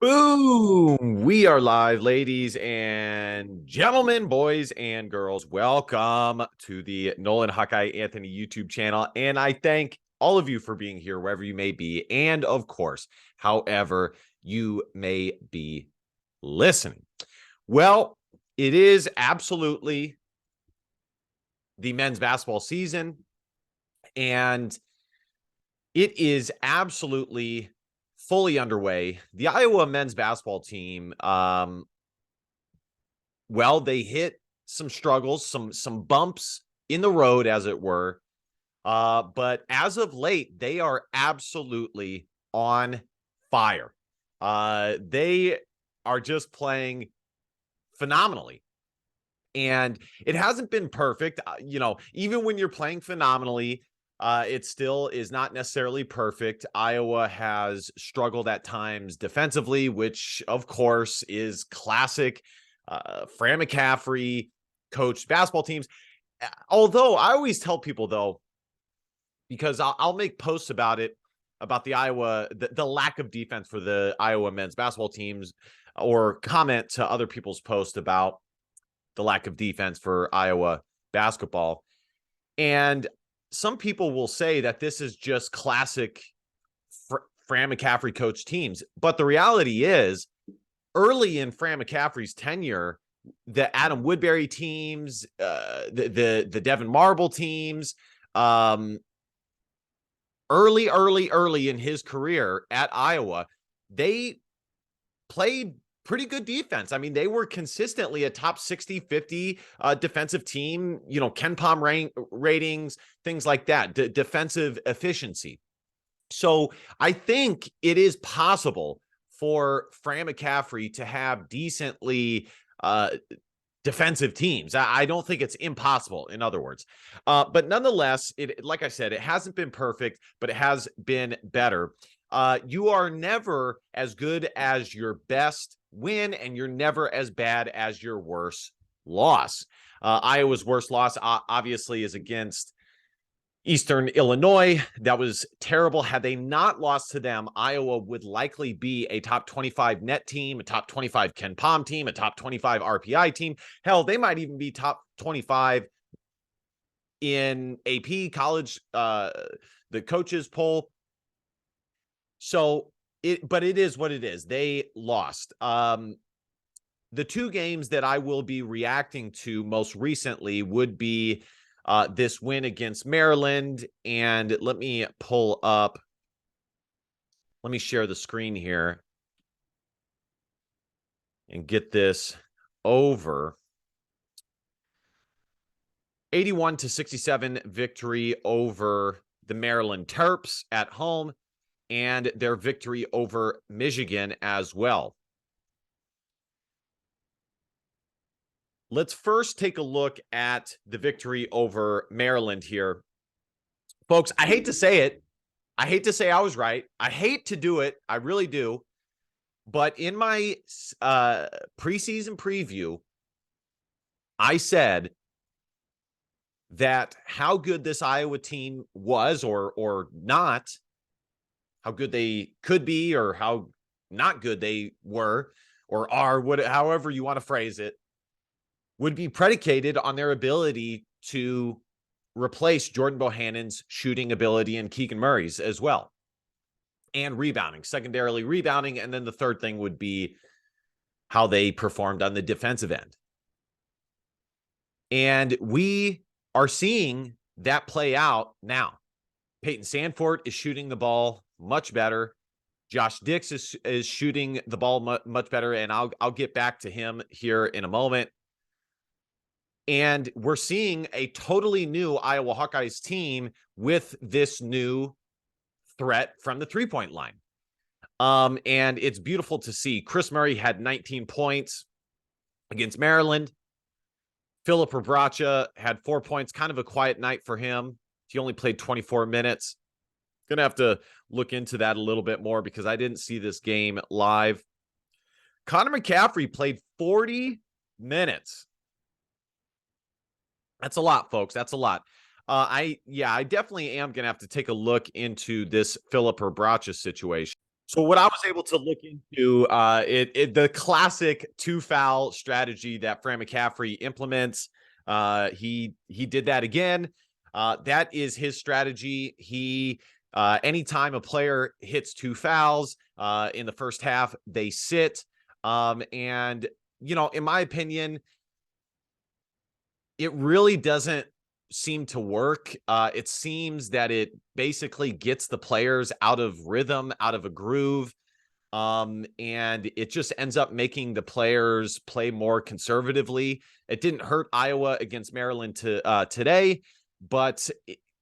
Boom! We are live, ladies and gentlemen, boys and girls. Welcome to the Nolan Hawkeye Anthony YouTube channel. And I thank all of you for being here, wherever you may be. And of course, however you may be listening. Well, it is absolutely the men's basketball season. And it is absolutely fully underway. The Iowa men's basketball team, well, they hit some struggles, some bumps in the road, as it were. But as of late, they are absolutely on fire. They are just playing phenomenally. And it hasn't been perfect. Even when you're playing phenomenally, it still is not necessarily perfect. Iowa has struggled at times defensively, which, of course, is classic Fran McCaffrey coached basketball teams. Although I always tell people, though, because I'll make posts about it, about the lack of defense for the Iowa men's basketball teams, or comment to other people's posts about the lack of defense for Iowa basketball. And some people will say that this is just classic Fran McCaffrey coach teams. But the reality is, early in Fran McCaffrey's tenure, the Adam Woodbury teams, the Devin Marble teams, early in his career at Iowa, they played pretty good defense. I mean, they were consistently a top 60, 50 defensive team, Ken Palm ratings, things like that, defensive efficiency. So I think it is possible for Fran McCaffrey to have decently defensive teams. I don't think it's impossible, in other words. But nonetheless, like I said, it hasn't been perfect, but it has been better. You are never as good as your best win, and you're never as bad as your worst loss. Iowa's worst loss, obviously, is against Eastern Illinois. That was terrible. Had they not lost to them, Iowa would likely be a top 25 net team, a top 25 Ken Palm team, a top 25 RPI team. Hell, they might even be top 25 in AP college, the coaches poll. But it is what it is. They lost. The two games that I will be reacting to most recently would be this win against Maryland. And let me share the screen here and get this over. 81-67 victory over the Maryland Terps at home, and their victory over Michigan as well. Let's first take a look at the victory over Maryland here. Folks, I hate to say it. I hate to say I was right. I hate to do it. I really do. But in my preseason preview, I said that how good this Iowa team was, or not, how good they could be, or how not good they were or are, however you want to phrase it, would be predicated on their ability to replace Jordan Bohannon's shooting ability and Keegan Murray's as well, and rebounding, secondarily rebounding. And then the third thing would be how they performed on the defensive end. And we are seeing that play out now. Peyton Sandfort is shooting the ball much better. Josh Dix is shooting the ball much better, and I'll get back to him here in a moment. And we're seeing a totally new Iowa Hawkeyes team with this new threat from the three-point line. And it's beautiful to see. Chris Murray had 19 points against Maryland. Philip Rebraca had 4 points, kind of a quiet night for him. He only played 24 minutes. Going to have to look into that a little bit more because I didn't see this game live. Connor McCaffrey played 40 minutes. That's a lot, folks. That's a lot. I definitely am going to have to take a look into this Philip Rebraca situation. So what I was able to look into, the classic 2 foul strategy that Fran McCaffrey implements. He did that again. That is his strategy. Anytime a player hits 2 fouls in the first half, they sit. And in my opinion, it really doesn't seem to work. It seems that it basically gets the players out of rhythm, out of a groove. And it just ends up making the players play more conservatively. It didn't hurt Iowa against Maryland today, but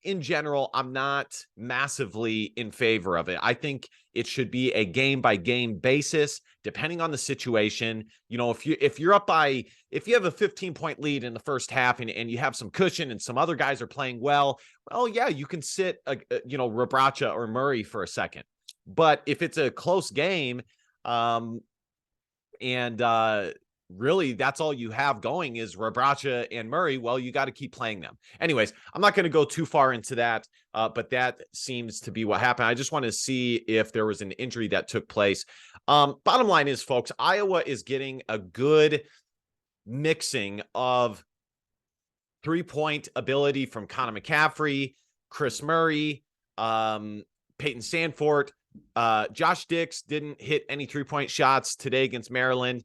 in general, I'm not massively in favor of it. I think it should be a game by game basis, depending on the situation. If you're up by, if you have a 15-point lead in the first half and you have some cushion and some other guys are playing well, yeah, you can sit Rebraca or Murray for a second. But if it's a close game, and really that's all you have going is Rebraca and Murray, well, you got to keep playing them. Anyways, I'm not going to go too far into that, but that seems to be what happened. I just want to see if there was an injury that took place. Bottom line is, folks, Iowa is getting a good mixing of 3-point ability from Connor McCaffrey, Chris Murray, Peyton Sandfort. Josh Dix didn't hit any 3-point shots today against Maryland.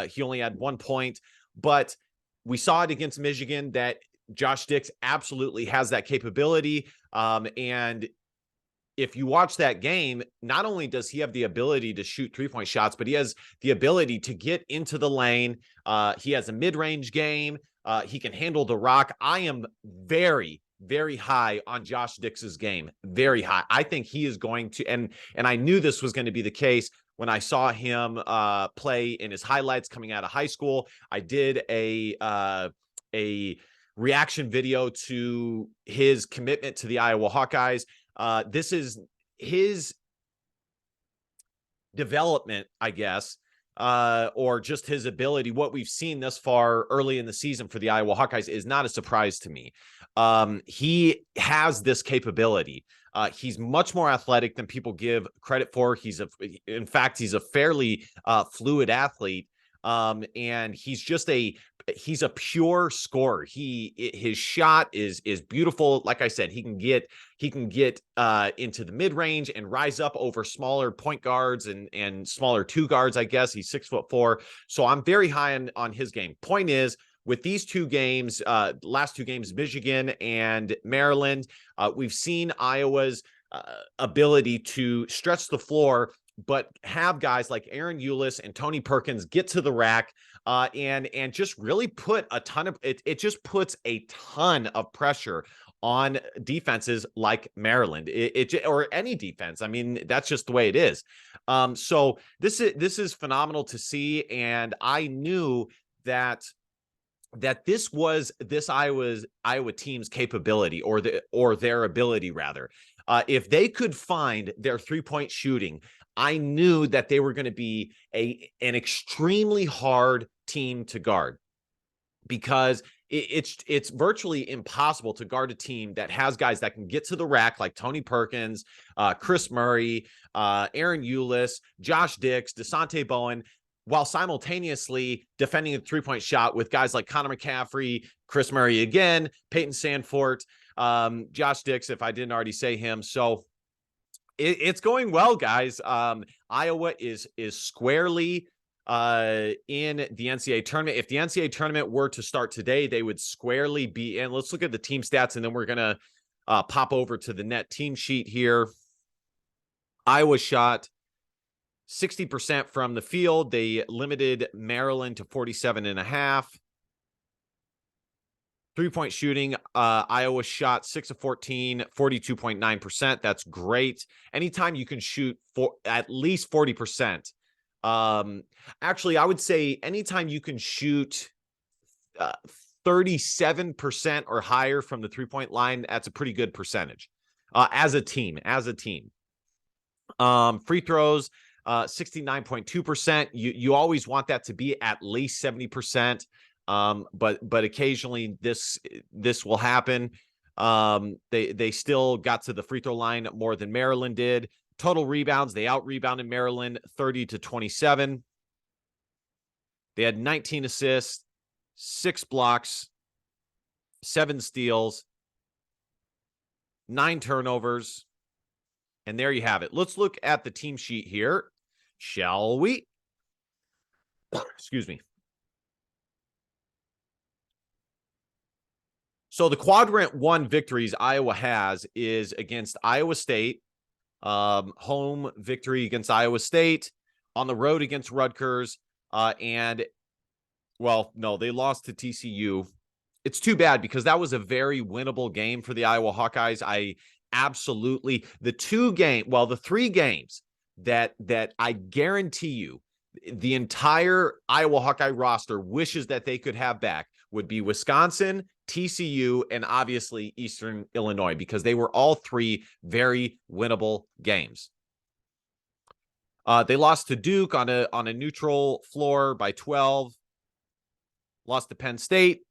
He only had 1 point, but we saw it against Michigan that Josh Dix absolutely has that capability. And if you watch that game, not only does he have the ability to shoot 3-point shots, but he has the ability to get into the lane. He has a mid-range game. He can handle the rock. I am very, very high on Josh Dix's game. Very high. I think he is going to, and I knew this was going to be the case when I saw him play in his highlights coming out of high school. I did a reaction video to his commitment to the Iowa Hawkeyes. This is his development, I guess, or just his ability. What we've seen thus far early in the season for the Iowa Hawkeyes is not a surprise to me. He has this capability. He's much more athletic than people give credit for. In fact, he's a fairly fluid athlete. And he's a pure scorer. His shot is beautiful. Like I said, he can get into the mid-range and rise up over smaller point guards and smaller 2 guards, I guess. He's 6'4". So I'm very high on his game. Point is, with these 2 games, last 2 games, Michigan and Maryland, we've seen Iowa's ability to stretch the floor, but have guys like Aaron Eulis and Tony Perkins get to the rack and just really put a ton of it just puts a ton of pressure on defenses like Maryland, or any defense. I mean, that's just the way it is. So this is phenomenal to see, and I knew that this was this Iowa team's capability, or their ability rather. If they could find their 3-point shooting, I knew that they were going to be an extremely hard team to guard, because it's virtually impossible to guard a team that has guys that can get to the rack like Tony Perkins, Chris Murray, Aaron Eulis, Josh Dix, DeSante Bowen, while simultaneously defending a 3-point shot with guys like Connor McCaffrey, Chris Murray again, Peyton Sandfort, Josh Dix, if I didn't already say him. So it's going well, guys. Iowa is squarely in the NCAA tournament. If the NCAA tournament were to start today, they would squarely be in. Let's look at the team stats, and then we're going to pop over to the net team sheet here. Iowa shot 60% from the field. They limited Maryland to 47.5. 3-point shooting, Iowa shot 6 of 14, 42.9%. That's great. Anytime you can shoot for at least 40%. Actually, I would say anytime you can shoot 37% or higher from the 3-point line, that's a pretty good percentage as a team. Free throws, 69.2%. You always want that to be at least 70%. But occasionally this will happen. They still got to the free throw line more than Maryland did. Total rebounds, they out-rebounded Maryland 30-27. They had 19 assists, 6 blocks, 7 steals, 9 turnovers. And there you have it. Let's look at the team sheet here, shall we? Excuse me. So the quadrant 1 victories Iowa has is against Iowa State, home victory against Iowa State, on the road against Rutgers, and, well, no, they lost to TCU. It's too bad because that was a very winnable game for the Iowa Hawkeyes. I absolutely, the 3 games that I guarantee you the entire Iowa Hawkeye roster wishes that they could have back would be Wisconsin, TCU, and obviously Eastern Illinois, because they were all 3 very winnable games. They lost to Duke on a neutral floor by 12, lost to Penn State,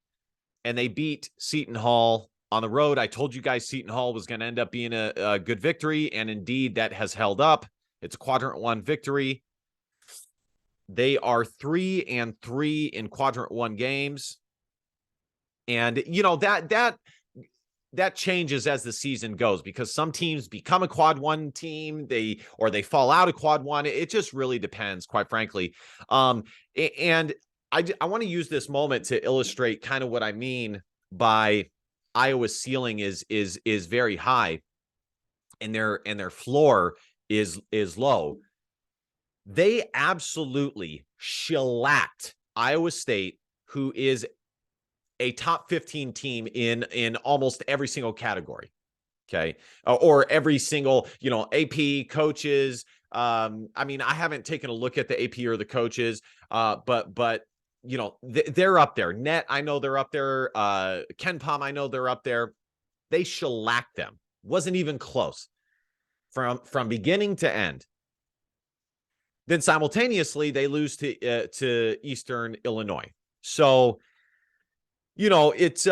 and they beat Seton Hall on the road. I told you guys Seton Hall was going to end up being a good victory, and indeed that has held up. It's a quadrant 1 victory. They are 3-3 in quadrant 1 games. And, you know, that changes as the season goes because some teams become a quad 1 team, they fall out of quad 1. It just really depends, quite frankly. And I want to use this moment to illustrate kind of what I mean by Iowa's ceiling is very high and their floor is low. They absolutely shellacked Iowa State, who is a top 15 team in almost every single category. Okay. Or every single, AP, coaches. I mean, I haven't taken a look at the AP or the coaches, but they're up there. Net, I know they're up there. Ken Pom, I know they're up there. They shellacked them. Wasn't even close from beginning to end. Then simultaneously, they lose to Eastern Illinois. So, it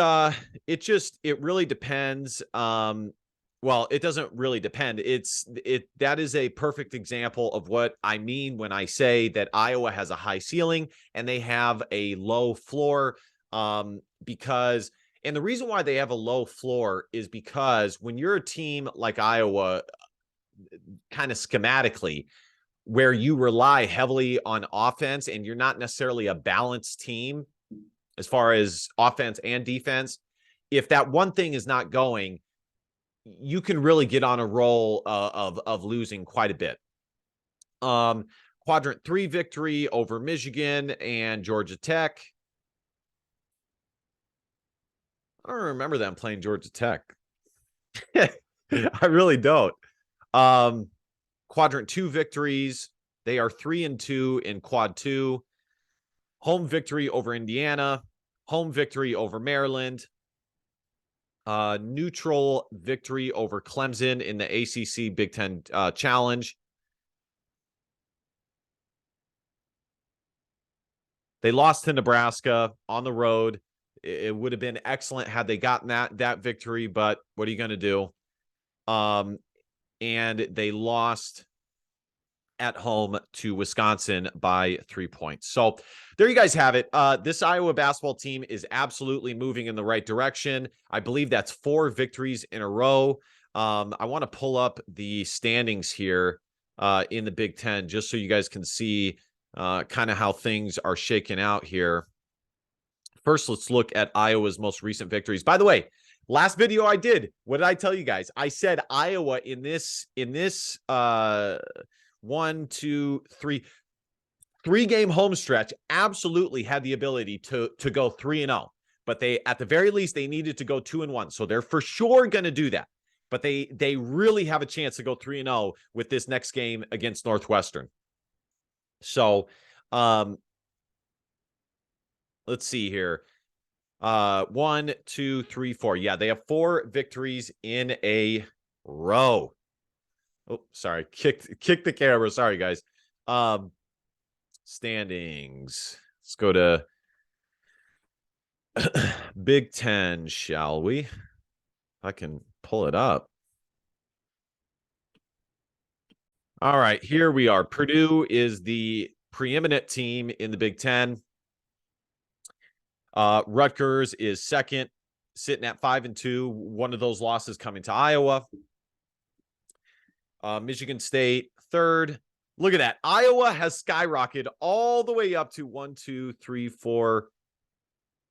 really depends. Well, it doesn't really depend. That is a perfect example of what I mean when I say that Iowa has a high ceiling and they have a low floor. Because the reason why they have a low floor is because when you're a team like Iowa, kind of schematically, where you rely heavily on offense and you're not necessarily a balanced team as far as offense and defense, if that one thing is not going, you can really get on a roll of losing quite a bit. Quadrant 3 victory over Michigan and Georgia Tech. I don't remember them playing Georgia Tech. I really don't. Quadrant 2 victories. They are 3-2 in quad 2. Home victory over Indiana. Home victory over Maryland. Neutral victory over Clemson in the ACC Big Ten Challenge. They lost to Nebraska on the road. It would have been excellent had they gotten that victory, but what are you going to do? And they lost at home to Wisconsin by 3 points. So there you guys have it. This Iowa basketball team is absolutely moving in the right direction. I believe that's 4 victories in a row. I want to pull up the standings here in the Big Ten just so you guys can see kind of how things are shaking out here. First, let's look at Iowa's most recent victories. By the way, last video I did, what did I tell you guys? I said Iowa in this 3-game home stretch absolutely had the ability to go 3-0, but they, at the very least, they needed to go 2-1. So they're for sure going to do that, but they really have a chance to go 3-0 with this next game against Northwestern. So, let's see here. 1, 2, 3, 4. Yeah, they have 4 victories in a row. Oh, sorry. Kicked the camera. Sorry, guys. Standings. Let's go to Big Ten, shall we? If I can pull it up. All right, here we are. Purdue is the preeminent team in the Big Ten. Rutgers is second, sitting at 5-2. One of those losses coming to Iowa. Michigan State third. Look at that. Iowa has skyrocketed all the way up to 1, 2, 3, 4,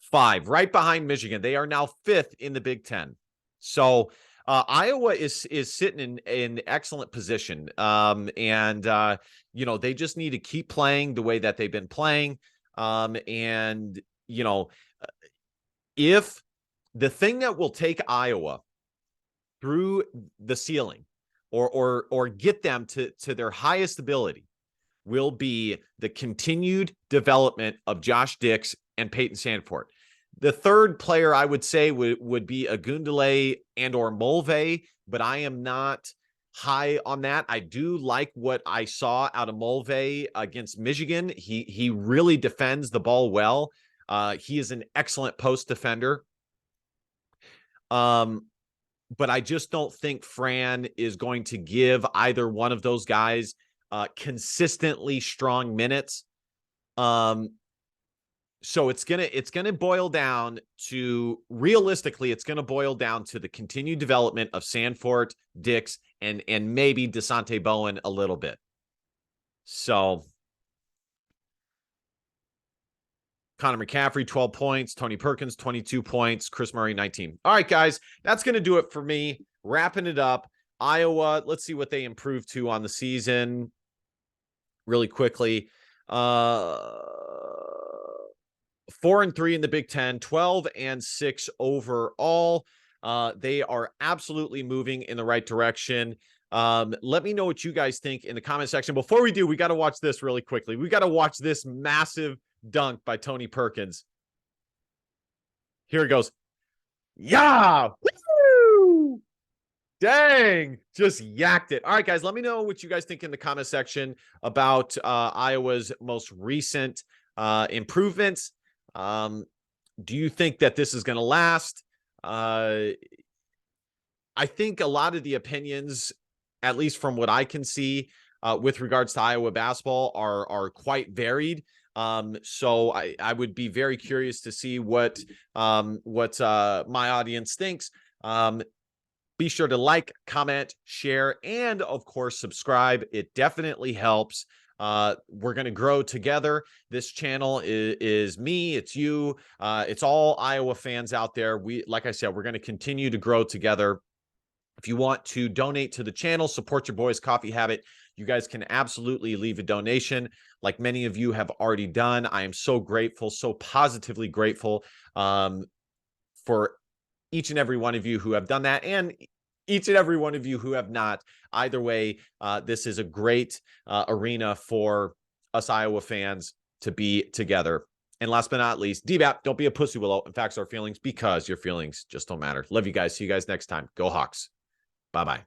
5, right behind Michigan. They are now fifth in the Big Ten. So Iowa is sitting in excellent position. They just need to keep playing the way that they've been playing. If the thing that will take Iowa through the ceiling or get them to their highest ability will be the continued development of Josh Dix and Peyton Sandfort. The third player I would say would be Agundale and or Mulvey, but I am not high on that. I do like what I saw out of Mulvey against Michigan. He really defends the ball well. He is an excellent post defender. But I just don't think Fran is going to give either one of those guys consistently strong minutes. So it's gonna boil down to, realistically, it's gonna boil down to the continued development of Sandfort, Dix, and maybe DeSante Bowen a little bit. So Connor McCaffrey, 12 points. Tony Perkins, 22 points. Chris Murray, 19. All right, guys, that's going to do it for me. Wrapping it up. Iowa, let's see what they improved to on the season really quickly. 4-3 in the Big Ten, 12-6 overall. They are absolutely moving in the right direction. Let me know what you guys think in the comment section. Before we do, we got to watch this really quickly. We got to watch this massive dunk by Tony Perkins. Here it goes. Yeah! Woo! Dang! Just yacked it. All right, guys, let me know what you guys think in the comment section about Iowa's most recent improvements. Do you think that this is going to last? I think a lot of the opinions, at least from what I can see, with regards to Iowa basketball are quite varied. So I would be very curious to see what my audience thinks. Be sure to like, comment, share, and of course, subscribe. It definitely helps. We're going to grow together. This channel is me, it's you, it's all Iowa fans out there. Like I said, we're going to continue to grow together. If you want to donate to the channel, support your boys' coffee habit, you guys can absolutely leave a donation like many of you have already done. I am so grateful, so positively grateful for each and every one of you who have done that, and each and every one of you who have not. Either way, this is a great arena for us Iowa fans to be together. And last but not least, DBAP, don't be a pussy willow. In fact, our feelings, because your feelings just don't matter. Love you guys. See you guys next time. Go Hawks. Bye-bye.